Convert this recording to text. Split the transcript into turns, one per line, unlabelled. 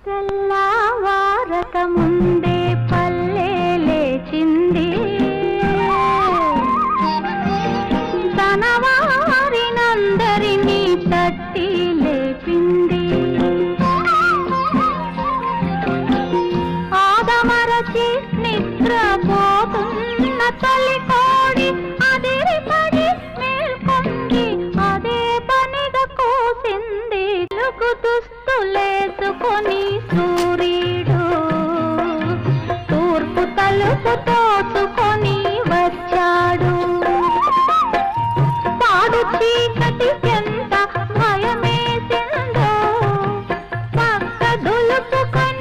తెల్లవారక ముందే పల్లె లేచింది, తన వారినందరినీ తట్టి లేపింది. ఆదమరచి నిద్రపోతున్న తల్లి కోడి అదిరిపడి మేల్కొంది, అదే పనిగా కూసింది. తెలుగు దుస్తులేసుకొని సూర్యుడు తూర్పు తలుపు తోచుకొని వచ్చాడు. పాడు చీకటి ఎంత భయమేసిందో, పక్క దులుపుకొని